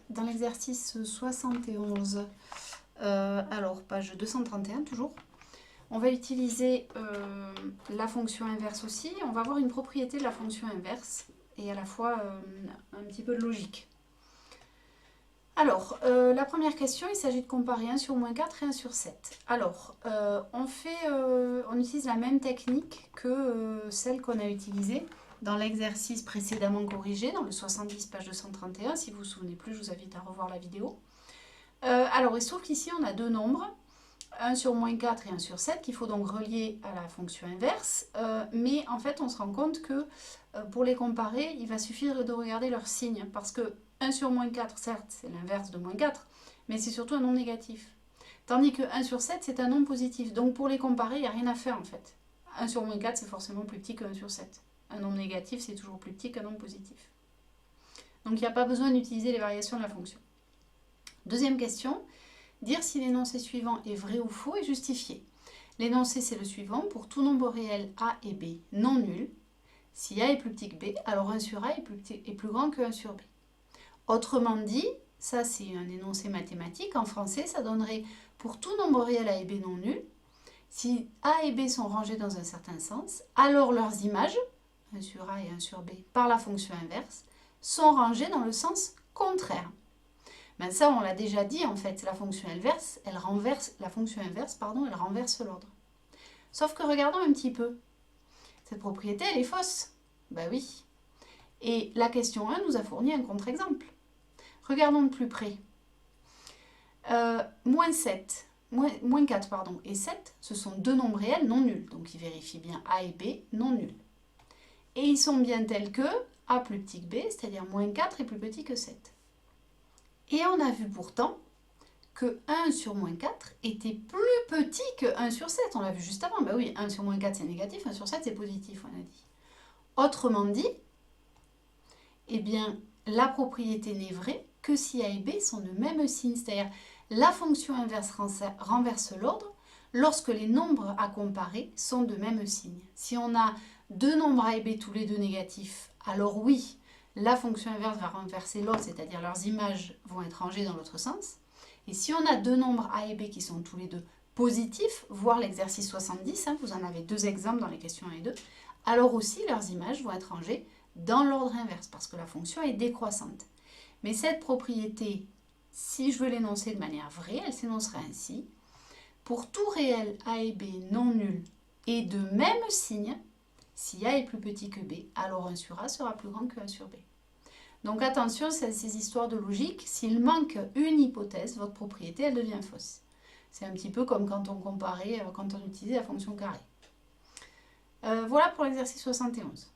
dans l'exercice 71, alors page 231 toujours, on va utiliser la fonction inverse aussi. On va voir une propriété de la fonction inverse et à la fois un petit peu de logique. Alors, la première question, il s'agit de comparer 1 sur moins 4 et 1 sur 7. Alors, on utilise la même technique que celle qu'on a utilisée dans l'exercice précédemment corrigé, dans le 70, page 231. Si vous vous souvenez plus, je vous invite à revoir la vidéo. Alors, il se trouve qu'ici, on a deux nombres, 1 sur moins 4 et 1 sur 7, qu'il faut donc relier à la fonction inverse. Mais en fait, on se rend compte que pour les comparer, il va suffire de regarder leur signe. Parce que 1 sur moins 4, certes, c'est l'inverse de moins 4, mais c'est surtout un nombre négatif. Tandis que 1 sur 7, c'est un nombre positif. Donc pour les comparer, il n'y a rien à faire en fait. 1 sur moins 4, c'est forcément plus petit que 1 sur 7. Un nombre négatif, c'est toujours plus petit qu'un nombre positif. Donc il n'y a pas besoin d'utiliser les variations de la fonction. Deuxième question, dire si l'énoncé suivant est vrai ou faux et justifié. L'énoncé, c'est le suivant. Pour tout nombre réel A et B non nuls, si A est plus petit que B, alors 1 sur A est plus grand que 1 sur B. Autrement dit, ça c'est un énoncé mathématique. En français, ça donnerait pour tout nombre réel A et B non nuls, si A et B sont rangés dans un certain sens, alors leurs images, 1 sur A et 1 sur B, par la fonction inverse, sont rangées dans le sens contraire. Ben ça, on l'a déjà dit, en fait, la fonction inverse, elle renverse l'ordre. Sauf que regardons un petit peu. Cette propriété, elle est fausse. Ben oui. Et la question 1 nous a fourni un contre-exemple. Regardons de plus près. Moins 4 et 7, ce sont deux nombres réels non nuls. Donc, ils vérifient bien A et B non nuls. Et ils sont bien tels que A plus petit que B, c'est-à-dire moins 4 est plus petit que 7. Et on a vu pourtant que 1 sur moins 4 était plus petit que 1 sur 7. On l'a vu juste avant. Ben oui, 1 sur moins 4 c'est négatif, 1 sur 7 c'est positif, on a dit. Autrement dit, eh bien, la propriété n'est vraie que si A et B sont de même signe. C'est-à-dire, la fonction inverse renverse l'ordre lorsque les nombres à comparer sont de même signe. Si on a deux nombres A et B tous les deux négatifs, alors oui, la fonction inverse va renverser l'ordre, c'est-à-dire leurs images vont être rangées dans l'autre sens. Et si on a deux nombres A et B qui sont tous les deux positifs, voire l'exercice 70, vous en avez deux exemples dans les questions 1 et 2, alors aussi leurs images vont être rangées dans l'ordre inverse, parce que la fonction est décroissante. Mais cette propriété, si je veux l'énoncer de manière vraie, elle s'énoncera ainsi. Pour tout réel A et B non nul et de même signe, si A est plus petit que B, alors 1 sur A sera plus grand que 1 sur B. Donc attention, c'est ces histoires de logique. S'il manque une hypothèse, votre propriété, elle devient fausse. C'est un petit peu comme quand on comparait, quand on utilisait la fonction carré. Voilà pour l'exercice 71.